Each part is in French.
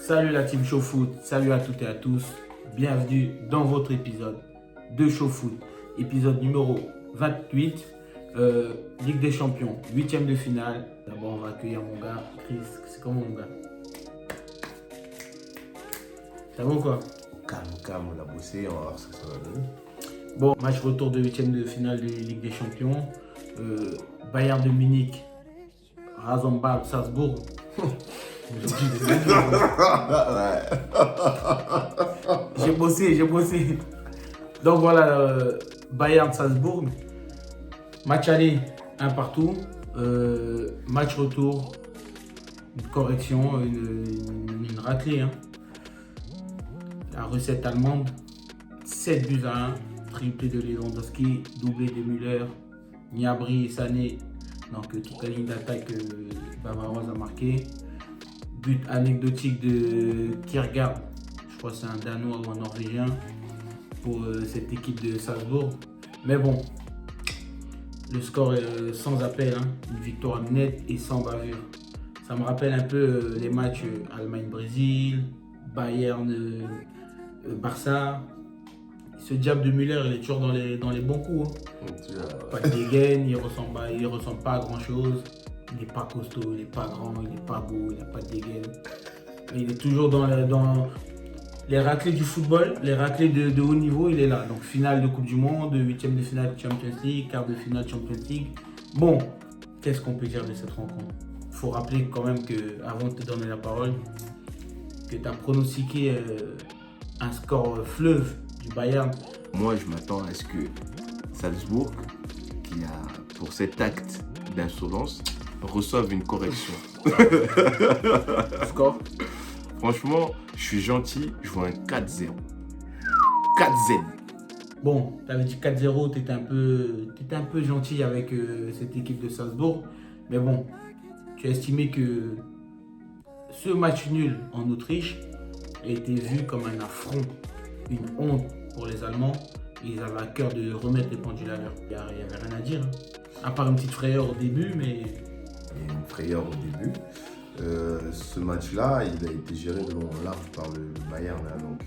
Salut la team Show Foot, salut à toutes et à tous. Bienvenue dans votre épisode de Show Foot, épisode numéro 28, Ligue des Champions, 8e de finale. D'abord, on va accueillir mon gars, Chris. C'est comment mon gars? Ça va ou quoi? Calme, on a bossé, on va voir ce que ça va donner. Bon, match retour de 8e de finale de Ligue des Champions. Bayern de Munich, Rasenball, Salzbourg. J'ai bossé. Donc voilà, Bayern Salzbourg. Match aller, un partout. Match retour, une correction, une raclée. Hein. La recette allemande, 7 buts à 1, triplé de Lewandowski, doublé de Müller, Gnabry et Sané. Donc toute la ligne d'attaque bavaroise a marqué. But anecdotique de Kjærgaard, je crois que c'est un Danois ou un Norvégien, pour cette équipe de Salzbourg. Mais bon, le score est sans appel, hein. Une victoire nette et sans bavure. Ça me rappelle un peu les matchs Allemagne-Brésil, Bayern-Barça. Ce diable de Müller, il est toujours dans les bons coups. Hein. Pas de dégaine, il ressemble pas à grand chose. Il n'est pas costaud, il n'est pas grand, il n'est pas beau, il n'a pas de dégaine. Mais il est toujours dans les raclées du football, les raclées de haut niveau, il est là. Donc finale de Coupe du Monde, 8e de finale Champions League, quart de finale Champions League. Bon, qu'est-ce qu'on peut dire de cette rencontre? Il faut rappeler quand même qu'avant de te donner la parole, que tu as pronostiqué un score fleuve du Bayern. Moi, je m'attends à ce que Salzbourg, qui a pour cet acte d'insolence, reçoivent une correction. Score? Franchement, je suis gentil, je vois un 4-0. 4-0. Bon, tu avais dit 4-0, tu étais un peu gentil avec cette équipe de Salzbourg. Mais bon, tu as estimé que ce match nul en Autriche a été vu comme un affront, une honte pour les Allemands. Ils avaient à cœur de remettre les pendules à l'heure. Il n'y avait rien à dire. Hein. À part une petite frayeur au début, mais... Il y a une frayeur au début. Ce match-là, il a été géré de long en large par le Bayern. Hein, donc,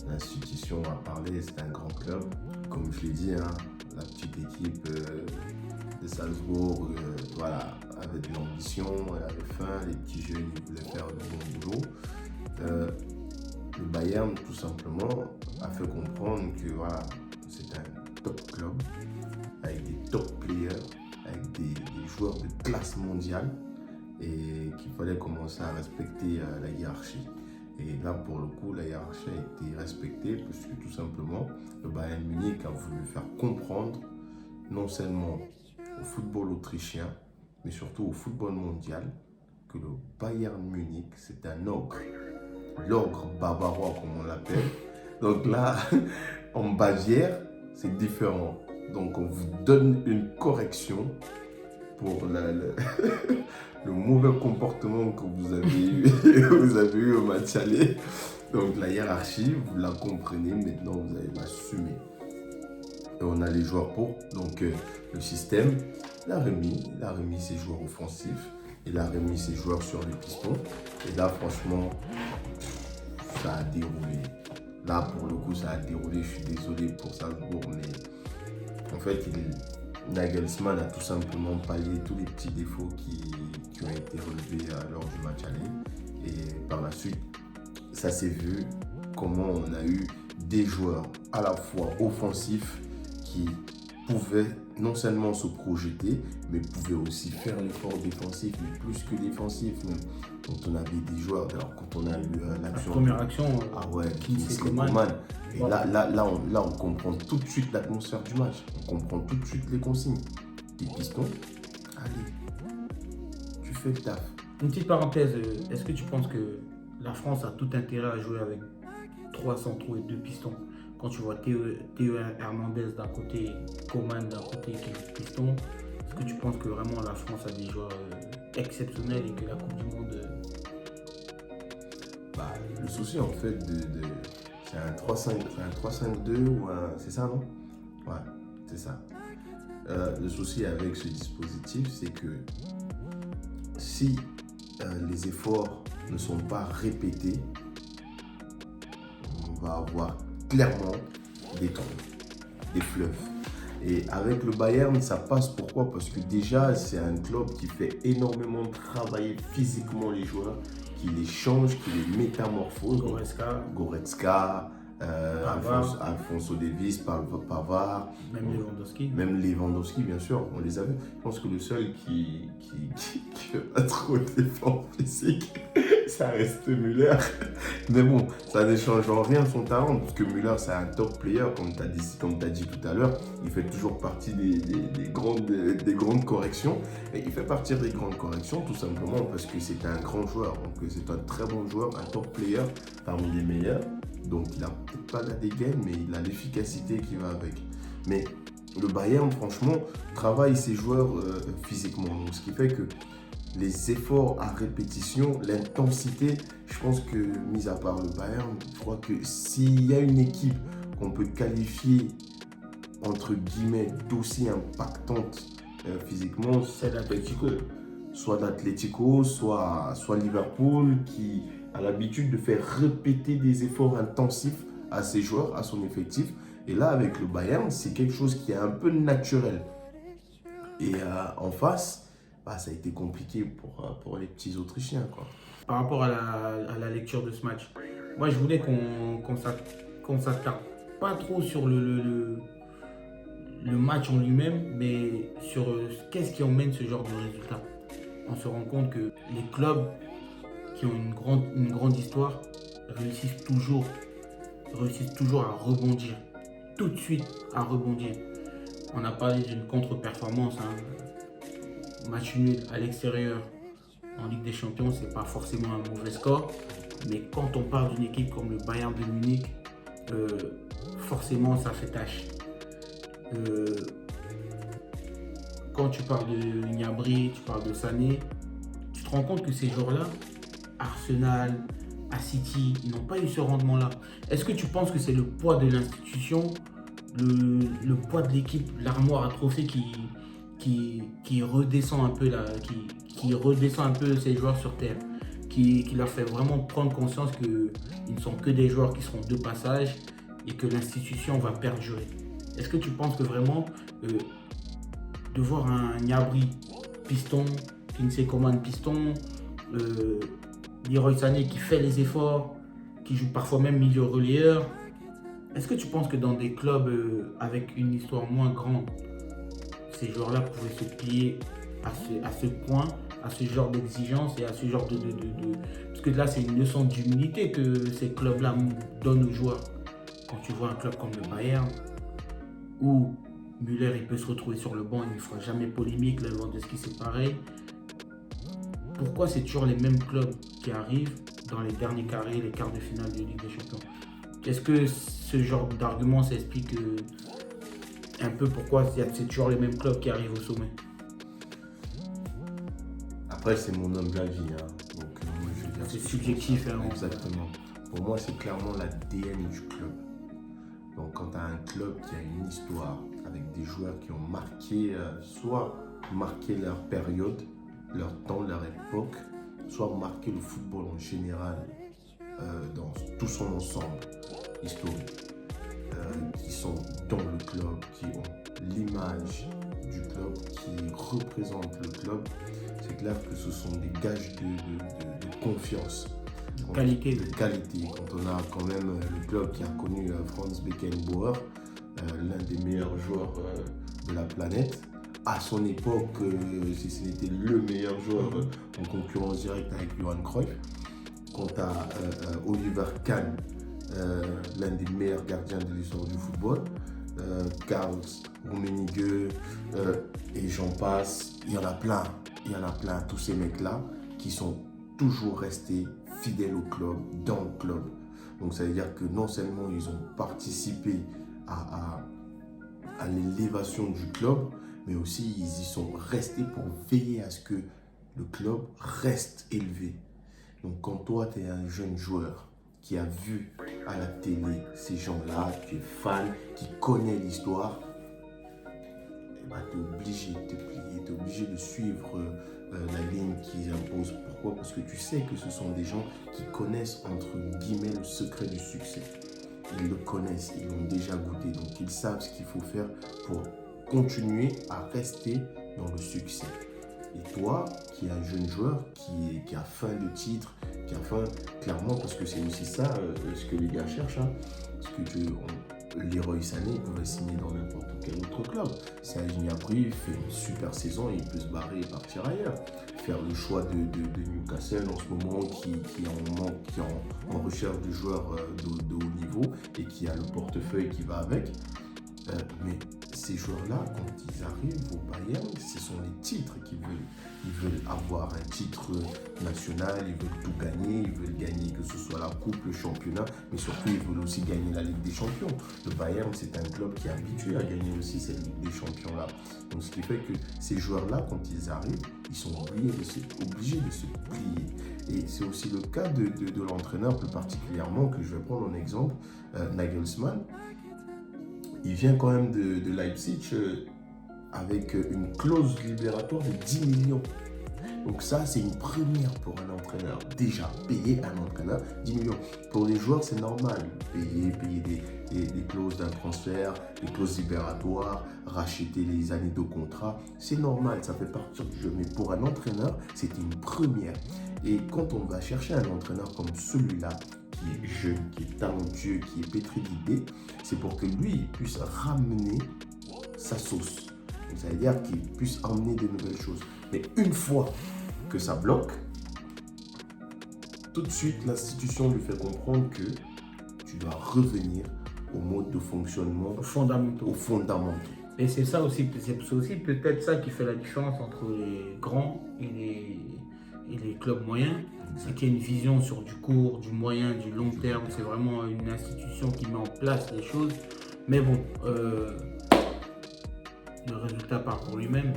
l'institution a parlé, c'est un grand club. Comme je l'ai dit, hein, la petite équipe de Salzbourg avait de l'ambition, elle avait faim, les petits jeunes ils voulaient faire du bon boulot. Le Bayern, tout simplement, a fait comprendre que c'est un top club avec des top players, avec des joueurs de classe mondiale et qu'il fallait commencer à respecter la hiérarchie. Et là, pour le coup, la hiérarchie a été respectée parce que tout simplement, le Bayern Munich a voulu faire comprendre non seulement au football autrichien, mais surtout au football mondial, que le Bayern Munich, c'est un ogre. L'ogre bavarois, comme on l'appelle. Donc là, en Bavière, c'est différent. Donc on vous donne une correction pour le mauvais comportement que vous avez eu au match aller. Donc la hiérarchie, vous la comprenez, maintenant vous allez l'assumer. Et on a les joueurs pour. Donc le système, il a remis ses joueurs offensifs, il a remis ses joueurs sur les pistons. Et là, franchement, ça a déroulé. Là, pour le coup, ça a déroulé. Je suis désolé pour Salzbourg, mais en fait, Nagelsmann a tout simplement pallié tous les petits défauts qui ont été relevés lors du match aller. Et par la suite, ça s'est vu comment on a eu des joueurs à la fois offensifs qui pouvaient non seulement se projeter, mais pouvaient aussi faire l'effort défensif, mais plus que défensif. Même. Quand on avait des joueurs, alors quand on a eu l'action... La première action, Kingsley Coman. Et voilà. là, on comprend tout de suite l'atmosphère du match. On comprend tout de suite les consignes. Des pistons, allez, tu fais le taf. Une petite parenthèse, est-ce que tu penses que la France a tout intérêt à jouer avec 3 centraux et 2 pistons? Quand tu vois Théo Hernandez d'un côté, Coman d'un côté qui est piston, est-ce que tu penses que vraiment la France a des joueurs exceptionnels et que la Coupe du Monde... Le souci en fait, c'est un 3-5-2 ou un... C'est ça, non? Ouais, c'est ça. Le souci avec ce dispositif, c'est que si les efforts ne sont pas répétés, on va avoir clairement des trous, des fleuves. Et avec le Bayern, ça passe pourquoi? Parce que déjà, c'est un club qui fait énormément travailler physiquement les joueurs, qui les change, qui les métamorphose. Goretzka, Alphonso Davies, Pavard, même Lewandowski, bien sûr, on les a vus. Je pense que le seul qui fait pas trop d'efforts physiques, ça reste Müller. Mais bon, ça ne change en rien son talent, parce que Müller, c'est un top player, comme tu as dit tout à l'heure. Il fait toujours partie des grandes corrections. Et il fait partie des grandes corrections, tout simplement parce que c'est un grand joueur. Donc, c'est un très bon joueur, un top player, parmi les meilleurs. Donc, il n'a peut-être pas la dégaine, mais il a l'efficacité qui va avec. Mais le Bayern, franchement, travaille ses joueurs physiquement. Donc, ce qui fait que les efforts à répétition, l'intensité, je pense que, mis à part le Bayern, je crois que s'il y a une équipe qu'on peut qualifier, entre guillemets, d'aussi impactante physiquement, c'est l'Atlético. Soit l'Atlético, soit Liverpool, qui a l'habitude de faire répéter des efforts intensifs à ses joueurs, à son effectif. Et là, avec le Bayern, c'est quelque chose qui est un peu naturel. Et en face, ça a été compliqué pour les petits Autrichiens, quoi. Par rapport à la lecture de ce match, moi je voulais qu'on s'attarde pas trop sur le match en lui-même, mais sur qu'est-ce qui emmène ce genre de résultat. On se rend compte que les clubs qui ont une grande histoire réussissent toujours à rebondir, tout de suite à rebondir. On a parlé d'une contre-performance, match nul à l'extérieur en Ligue des Champions, c'est pas forcément un mauvais score, mais quand on parle d'une équipe comme le Bayern de Munich, forcément ça fait tâche. Quand tu parles de Gnabry, tu parles de Sané, tu te rends compte que ces joueurs-là, Arsenal, à City, ils n'ont pas eu ce rendement-là. Est-ce que tu penses que c'est le poids de l'institution, le poids de l'équipe, l'armoire à trophées qui redescend un peu qui redescend un peu ces joueurs sur terre, qui leur fait vraiment prendre conscience qu'ils ne sont que des joueurs qui seront de passage et que l'institution va perdurer? Est-ce que tu penses que vraiment de voir un Gnabry piston, Kingsley Coman piston, Leroy Sané qui fait les efforts, qui joue parfois même milieu relayeur, est-ce que tu penses que dans des clubs avec une histoire moins grande, ces joueurs-là pouvaient se plier à ce point, à ce genre d'exigence et à ce genre de... Parce que là, c'est une leçon d'humilité que ces clubs-là donnent aux joueurs. Quand tu vois un club comme le Bayern, où Müller il peut se retrouver sur le banc, il ne fera jamais polémique, Lewandowski c'est pareil. Pourquoi c'est toujours les mêmes clubs qui arrivent dans les derniers carrés, les quarts de finale de Ligue des Champions? Est-ce que ce genre d'argument s'explique un peu pourquoi c'est toujours les mêmes clubs qui arrivent au sommet? Après, c'est mon humble avis. Donc, moi, je veux dire, c'est subjectif. Exactement. Pour moi, c'est clairement l'ADN du club. Donc, quand tu as un club qui a une histoire avec des joueurs qui ont marqué, soit marqué leur période, leur temps, leur époque, soit marqué le football en général dans tout son ensemble historique, qui sont dans le club, qui ont l'image du club, qui représentent le club, c'est clair que ce sont des gages de confiance. De qualité. Quand on a quand même le club qui a connu Franz Beckenbauer, l'un des meilleurs joueurs de la planète. À son époque, si ce n'était le meilleur joueur en concurrence directe avec Johan Cruyff. Quant à Oliver Kahn, l'un des meilleurs gardiens de l'histoire du football. Karl Rummenigge, et j'en passe. Il y en a plein, tous ces mecs-là qui sont toujours restés fidèles au club, dans le club. Donc ça veut dire que non seulement ils ont participé à l'élévation du club, mais aussi ils y sont restés pour veiller à ce que le club reste élevé. Donc quand toi tu es un jeune joueur qui a vu à la télé ces gens-là, tu es fan, qui connaît l'histoire, tu es obligé de te plier, tu es obligé de suivre la ligne qu'ils imposent. Pourquoi? Parce que tu sais que ce sont des gens qui connaissent, entre guillemets, le secret du succès. Ils le connaissent, ils l'ont déjà goûté, donc ils savent ce qu'il faut faire pour continuer à rester dans le succès. Et toi, qui es un jeune joueur, qui a faim de titre, qui a faim, clairement, parce que c'est aussi ça ce que les gars cherchent, hein, parce que Leroy Sané pourrait signer dans n'importe quel autre club. Serge Gnabry fait une super saison et il peut se barrer et partir ailleurs. Faire le choix de Newcastle en ce moment qui est en recherche de joueurs de haut niveau et qui a le portefeuille qui va avec. Mais ces joueurs-là, quand ils arrivent au Bayern, ce sont les titres qu'ils veulent. Ils veulent avoir un titre national, ils veulent tout gagner, ils veulent gagner que ce soit la coupe, le championnat, mais surtout ils veulent aussi gagner la Ligue des Champions. Le Bayern, c'est un club qui est habitué à gagner aussi cette Ligue des Champions-là. Donc ce qui fait que ces joueurs-là, quand ils arrivent, ils sont obligés de se plier. Et c'est aussi le cas de l'entraîneur plus particulièrement, que je vais prendre en exemple, Nagelsmann. Il vient quand même de Leipzig avec une clause libératoire de 10 millions. Donc ça, c'est une première pour un entraîneur. Déjà, payer un entraîneur 10 millions. Pour les joueurs, c'est normal. Payer des clauses d'un transfert, des clauses libératoires, racheter les années de contrat, c'est normal, ça fait partie du jeu. Mais pour un entraîneur, c'est une première. Et quand on va chercher un entraîneur comme celui-là, qui est jeune, qui est talentueux, qui est pétri d'idées, c'est pour que lui il puisse ramener sa sauce. Donc, ça veut dire qu'il puisse emmener de nouvelles choses. Mais une fois que ça bloque, tout de suite l'institution lui fait comprendre que tu dois revenir au mode de fonctionnement, Aux fondamentaux. Et c'est ça aussi, c'est aussi peut-être ça qui fait la différence entre les grands et les clubs moyens. C'est qu'il y a une vision sur du court, du moyen, du long terme. C'est vraiment une institution qui met en place les choses. Mais bon, le résultat part pour lui-même.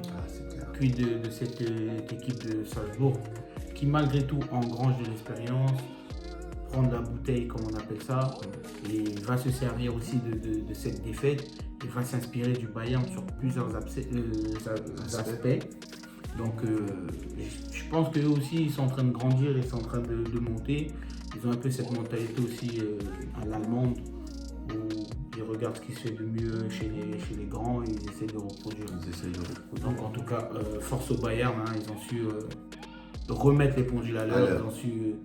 Puis de cette équipe de Salzbourg qui malgré tout engrange de l'expérience, prend de la bouteille comme on appelle ça, et va se servir aussi de cette défaite et va s'inspirer du Bayern sur plusieurs aspects. Donc je pense qu'eux aussi ils sont en train de grandir, ils sont en train de monter. Ils ont un peu cette mentalité aussi à l'allemande où ils regardent ce qui se fait de mieux chez les grands et ils essaient de reproduire. Donc en tout cas, force au Bayern, hein, ils ont su remettre les pendules à l'heure, ils ont su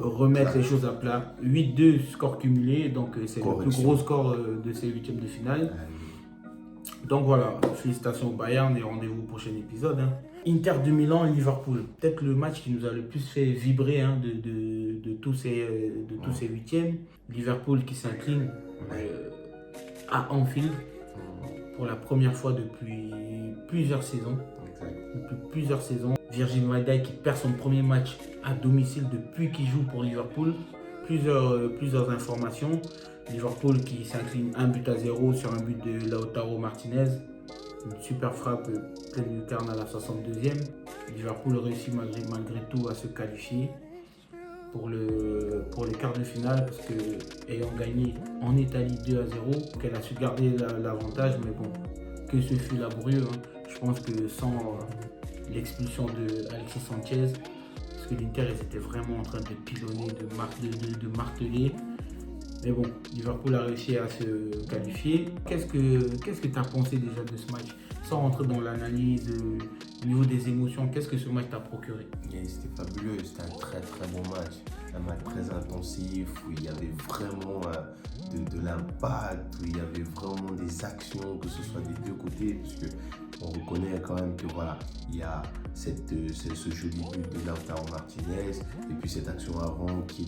remettre les choses à plat. 8-2 score cumulé, donc c'est le plus gros score de ces huitièmes de finale. Donc voilà, félicitations au Bayern et rendez-vous au prochain épisode. Hein. Inter de Milan, Liverpool. Peut-être le match qui nous a le plus fait vibrer hein, de tous ces huitièmes. Liverpool qui s'incline à Anfield pour la première fois depuis plusieurs saisons. Virgil van Dijk qui perd son premier match à domicile depuis qu'il joue pour Liverpool. Plusieurs informations. Liverpool qui s'incline 1-0 sur un but de Lautaro Martinez. Une super frappe pleine lucarne à la 62e. Liverpool réussit malgré tout à se qualifier pour les quarts de finale parce que ayant gagné en Italie 2-0, qu'elle a su garder l'avantage, mais bon, que ce fut laborieux. Hein. Je pense que sans l'expulsion de Alexis Sanchez, parce que l'Inter ils étaient vraiment en train de pilonner, de marteler. Mais bon, Liverpool a réussi à se qualifier. Qu'est-ce que tu as pensé déjà de ce match? Sans rentrer dans l'analyse, au niveau des émotions, qu'est-ce que ce match t'a procuré? C'était fabuleux, c'était un très très bon match. Un match très intensif où il y avait vraiment de l'impact, où il y avait vraiment des actions, que ce soit des deux côtés, parce qu'on reconnaît quand même que voilà, il y a ce joli but de Lautaro Martinez, et puis cette action avant qui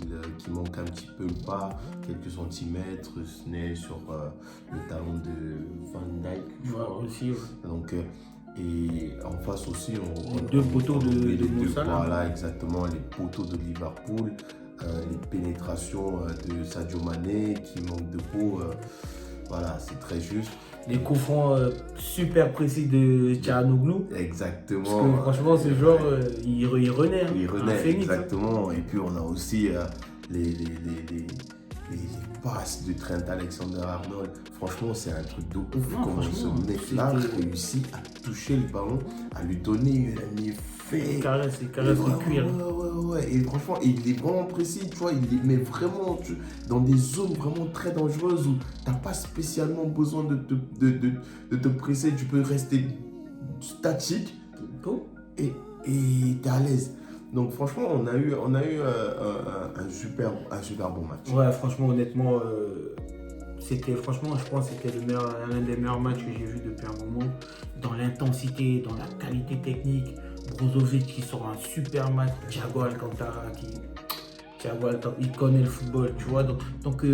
manque un petit peu le pas, quelques centimètres, ce n'est sur le talon de Van Dijk. Aussi, ouais. Donc, et en face aussi, les deux poteaux de Moussa. Voilà, exactement, les poteaux de Liverpool, les pénétrations de Sadio Mané qui manque de peau. Voilà, c'est très juste. Les coups francs super précis de Çalhanoğlu. Exactement. Parce que franchement, ce joueur, il renaît. Il renaît, exactement. Et puis on a aussi les passes de Trent Alexander-Arnold, franchement, c'est un truc de ouf. Non, Comment ce franchement, mec-là c'était- réussit à toucher le ballon, à lui donner un effet. Il caresse le cuir. Ouais. Et franchement, il est vraiment précis, tu vois. Il les met vraiment dans des zones vraiment très dangereuses où tu n'as pas spécialement besoin de te presser. Tu peux rester statique Tout. et tu es à l'aise. Donc franchement, on a eu un super bon match. Ouais, franchement, honnêtement, franchement, je pense que c'était l'un des meilleurs matchs que j'ai vu depuis un moment. Dans l'intensité, dans la qualité technique. Brozovic qui sort un super match. Thiago Alcantara il connaît le football, tu vois. Donc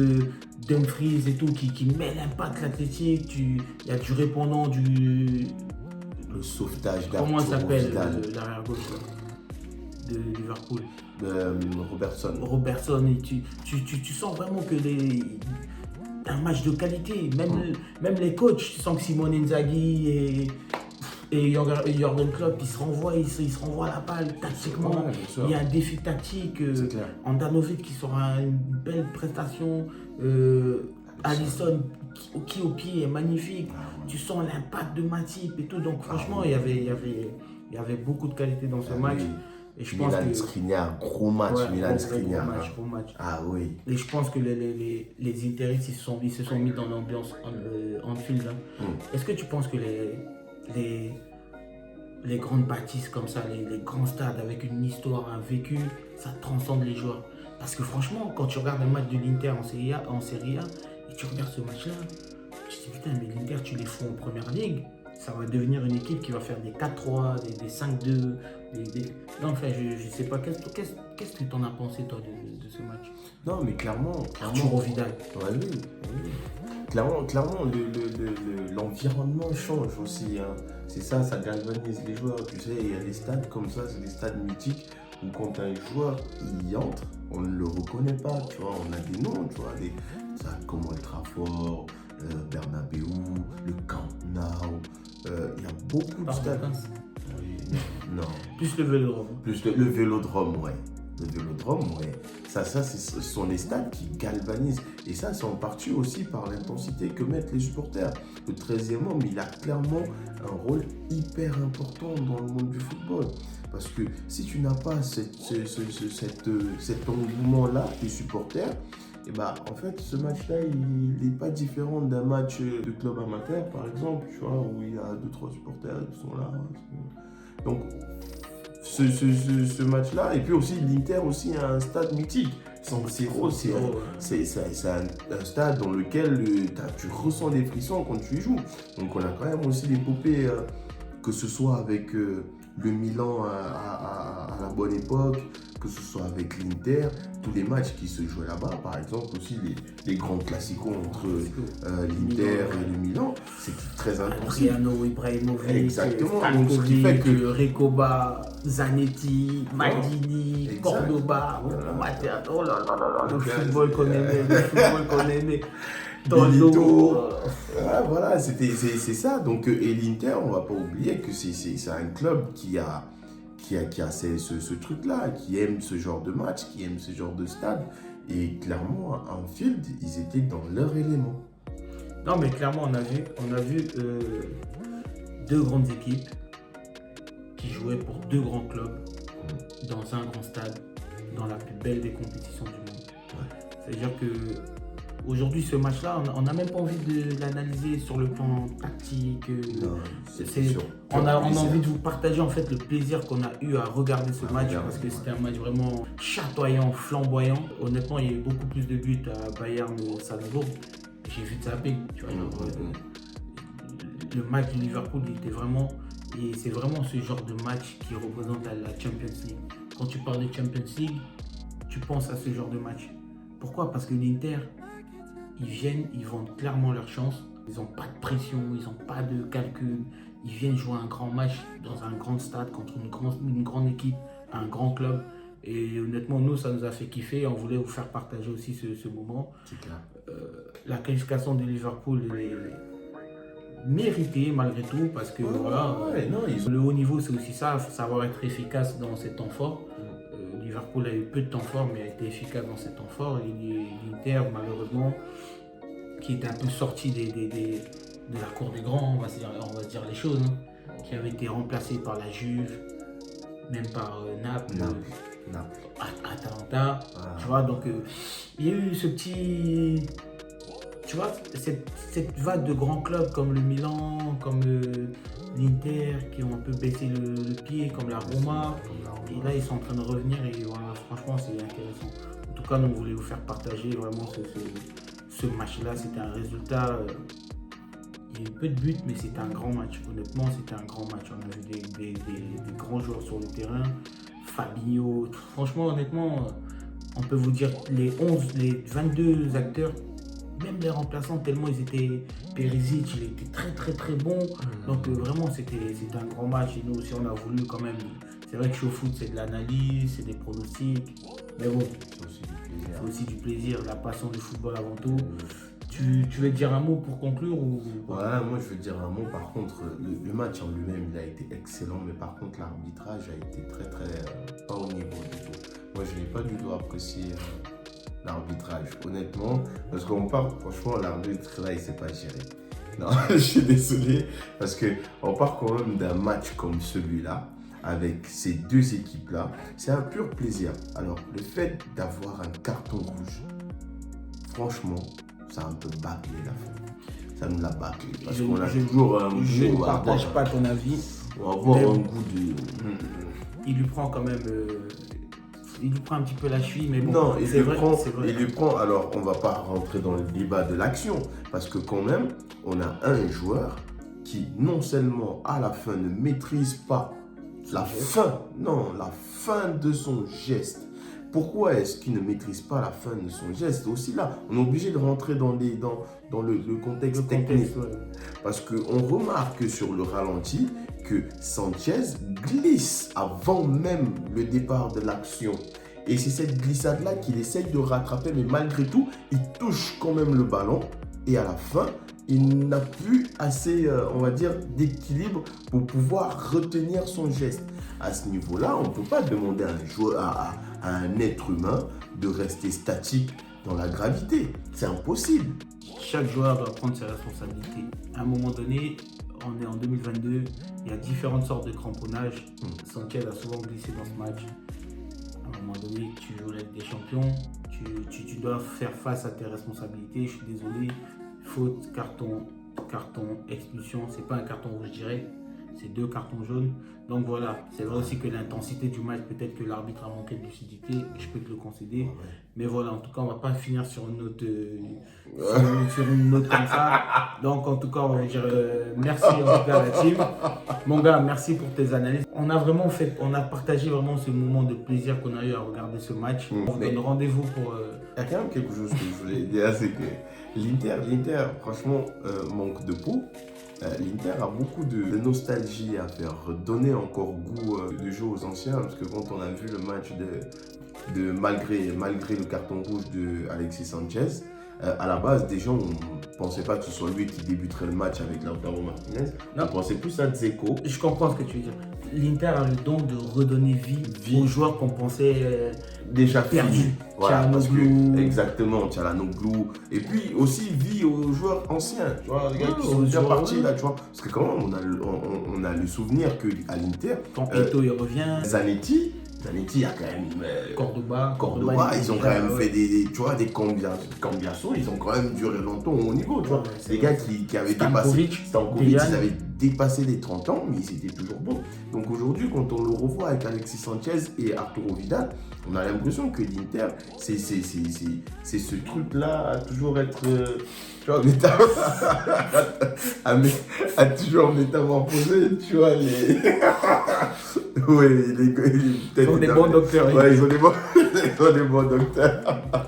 Dumfries et tout qui met l'impact athlétique. Il y a du répondant, Le sauvetage d'Arturo comment ça s'appelle Vidal, l'arrière-gauche de Liverpool. Robertson. Et tu sens vraiment que un match de qualité. Même les coachs, tu sens que Simone Inzaghi et Jürgen Klopp, ils se renvoient à la balle tactiquement. Ouais, bien sûr. Il y a un défi tactique. C'est clair. Andanovic qui sort une belle prestation. Alisson qui au pied est magnifique. Tu sens l'impact de Matip et tout. Donc franchement, il y avait beaucoup de qualité dans ce match. Oui. Et je pense Milan que Skriniar, gros match, ouais, Milan Skriniar. gros match. Ah oui. Et je pense que les Interistes ils se sont mis dans l'ambiance en field. Est-ce que tu penses que les grandes bâtisses comme ça, les grands stades avec une histoire, un vécu, ça transcende les joueurs? Parce que franchement, quand tu regardes un match de l'Inter en Serie A, et tu regardes ce match-là, tu te dis putain, mais l'Inter, tu les fous en première ligue, ça va devenir une équipe qui va faire des 4-3, des 5-2. Non, enfin, je sais pas. Qu'est-ce que tu en as pensé, toi, de ce match? Non, mais clairement. Arturo Vidal. Ouais, oui. Clairement, l'environnement change aussi. Hein. C'est ça galvanise les joueurs. Tu sais, il y a des stades comme ça, c'est des stades mythiques où quand un joueur il y entre, on ne le reconnaît pas. Tu vois, on a des noms, tu vois, comme Old Trafford, Bernabeu, le Camp Nou. Il y a beaucoup de stades. Oui, non. Plus le Vélodrome. Plus le Vélodrome, ouais. Le Vélodrome, ouais. Ça ce sont les stades qui galvanisent. Et ça, c'est en partie aussi par l'intensité que mettent les supporters. Le 13e homme, il a clairement un rôle hyper important dans le monde du football. Parce que si tu n'as pas cet engouement-là des supporters, et bah, en fait, ce match-là, il n'est pas différent d'un match de club amateur, par exemple, tu vois, où il y a 2-3 supporters qui sont là. Donc, ce match-là, et puis aussi l'Inter aussi a un stade mythique. San Siro, c'est un stade dans lequel tu ressens des frissons quand tu y joues. Donc on a quand même aussi l'épopée, que ce soit avec le Milan à la bonne époque, que ce soit avec l'Inter, tous les matchs qui se jouaient là-bas, par exemple aussi les grands classicos entre l'Inter et le Milan, c'était très intensif. Adriano Ibrahimovic, Exactement. Donc, ce qui fait que Recoba, Zanetti, Maldini, exact. Cordoba, Voilà. Matea, oh là là là là, le Donc, football qu'on aimait, Milito. Voilà, c'est ça. Donc, et l'Inter, on ne va pas oublier que c'est un club qui a ce truc-là, qui aime ce genre de match, qui aime ce genre de stade. Et clairement, en field, ils étaient dans leur élément. Non, mais clairement, on a vu deux grandes équipes qui jouaient pour deux grands clubs dans un grand stade, dans la plus belle des compétitions du monde. Ouais. C'est-à-dire que aujourd'hui, ce match-là, on n'a même pas envie de l'analyser sur le plan tactique. Non, on a envie de vous partager en fait le plaisir qu'on a eu à regarder ce match parce que c'était un match vraiment chatoyant, flamboyant. Honnêtement, il y a eu beaucoup plus de buts à Bayern Salzbourg. J'ai vu zapper, tu vois. Le match de Liverpool, c'est vraiment ce genre de match qui représente la Champions League. Quand tu parles de Champions League, tu penses à ce genre de match. Pourquoi? Parce que l'Inter, ils vendent clairement leur chance. Ils n'ont pas de pression, ils n'ont pas de calcul. Ils viennent jouer un grand match dans un grand stade contre une grande équipe, un grand club. Et honnêtement, nous, ça nous a fait kiffer. On voulait vous faire partager aussi ce moment. C'est clair. La qualification de Liverpool est méritée malgré tout parce que le haut niveau, c'est aussi ça, savoir être efficace dans ces temps forts. Liverpool a eu peu de temps fort, mais a été efficace dans ces temps forts. Et l'Inter, malheureusement, qui était un peu sorti de la cour des grands, on va se dire les choses, hein, qui avait été remplacé par la Juve, même par Naples. Atalanta, tu vois, donc il y a eu ce petit, tu vois, cette vague de grands clubs comme le Milan, comme l'Inter, qui ont un peu baissé le pied, comme la Roma, et là ils sont en train de revenir, et voilà, franchement c'est intéressant. En tout cas, nous on voulait vous faire partager vraiment ce match-là. C'était un résultat, il y a eu peu de buts, mais c'était un grand match, honnêtement c'était un grand match. On a vu des grands joueurs sur le terrain, Fabinho, franchement, honnêtement, on peut vous dire les 22 acteurs, même les remplaçants, tellement ils étaient. Perisic, il était très bon. Donc vraiment, c'était un grand match. Et nous aussi, on a voulu quand même. C'est vrai que chez au foot, c'est de l'analyse, c'est des pronostics. Mais bon, c'est aussi du plaisir, la passion du football avant tout. Tu veux dire un mot pour conclure ou... Ouais, moi je veux dire un mot. Par contre, le match en lui-même, il a été excellent, mais par contre, l'arbitrage a été très pas au niveau du tout. Moi, je n'ai pas du tout apprécié l'arbitrage, honnêtement, parce qu'on part, franchement, l'arbitre là, il ne sait pas gérer. Non, je suis désolé, parce qu'on part quand même d'un match comme celui-là, avec ces deux équipes-là, c'est un pur plaisir. Alors, le fait d'avoir un carton rouge, franchement, ça a un peu bâclé la fin. Ça nous l'a bâclé. Parce qu'on a toujours un goût. Je ne partage pas ton avis. On va avoir un goût de. Il lui prend quand même. Il lui prend un petit peu la cheville, mais bon. Non, il lui prend. Alors, on ne va pas rentrer dans le débat de l'action. Parce que, quand même, on a un joueur qui, non seulement à la fin, ne maîtrise pas la fin de son geste. Pourquoi est-ce qu'il ne maîtrise pas la fin de son geste? Aussi là, on est obligé de rentrer dans le contexte technique. Ouais. Parce qu'on remarque sur le ralenti que Sanchez glisse avant même le départ de l'action. Et c'est cette glissade-là qu'il essaye de rattraper, mais malgré tout, il touche quand même le ballon. Et à la fin, il n'a plus assez, on va dire, d'équilibre pour pouvoir retenir son geste. À ce niveau-là, on ne peut pas demander à un joueur, à un être humain de rester statique dans la gravité. C'est impossible. Chaque joueur doit prendre ses responsabilités. À un moment donné, on est en 2022, il y a différentes sortes de cramponnage. Sanchez a souvent glissé dans ce match. À un moment donné, tu joues avec des champions, tu dois faire face à tes responsabilités. Je suis désolé, faute, carton, expulsion. C'est pas un carton rouge direct, c'est 2 cartons jaunes. Donc voilà, c'est vrai aussi que l'intensité du match, peut-être que l'arbitre a manqué de lucidité, je peux te le concéder. Mais voilà, en tout cas, on va pas finir sur une note, sur une note comme ça. Donc en tout cas, on va vous dire merci en tout cas à la team. Mon gars, merci pour tes analyses. On a partagé vraiment ce moment de plaisir qu'on a eu à regarder ce match. On vous donne rendez-vous pour... Il y a quand même quelque chose que je voulais dire, c'est que l'Inter, franchement, manque de peau. L'Inter a beaucoup de nostalgie à faire donner encore goût de jeu aux anciens, parce que quand on a vu le match malgré le carton rouge de Alexis Sanchez, à la base, des gens ne pensaient pas que ce soit lui qui débuterait le match avec Lautaro Martinez. On pensait plus à Dzeko. Je comprends ce que tu veux dire. L'Inter a le don de redonner vie aux joueurs qu'on pensait déjà perdus. Voilà, parce que, exactement, Tchalanoglu. Et puis aussi vie aux joueurs anciens. Tu vois, les gars qui sont déjà partis là, tu vois. Parce que quand même, on a le souvenir qu'à l'Inter, quand Eto'o il revient, Zanetti, il y a quand même Cordoba, ils ont quand même fait des cambiations, ils ont quand même duré longtemps au niveau, tu vois. Des gars qui avaient dépassé Stankovic, ils avaient dépassé les 30 ans, mais ils étaient toujours bons. Donc aujourd'hui, quand on le revoit avec Alexis Sanchez et Arturo Vidal, on a l'impression que l'Inter, c'est ce truc-là à toujours être, tu vois, à toujours métamorphoser, tu vois, les... Oui, ils ont des bons docteurs. Ouais, ils ont des bons docteurs.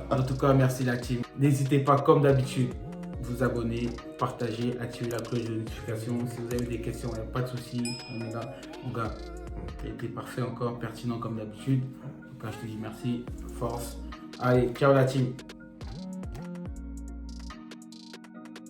En tout cas, merci la team. N'hésitez pas, comme d'habitude, vous abonner, partager, activer la cloche de notification. Si vous avez des questions, il n'y a pas de souci. On est là. Mon gars, tu as été parfait encore, pertinent comme d'habitude. En tout cas, je te dis merci, force. Allez, ciao la team.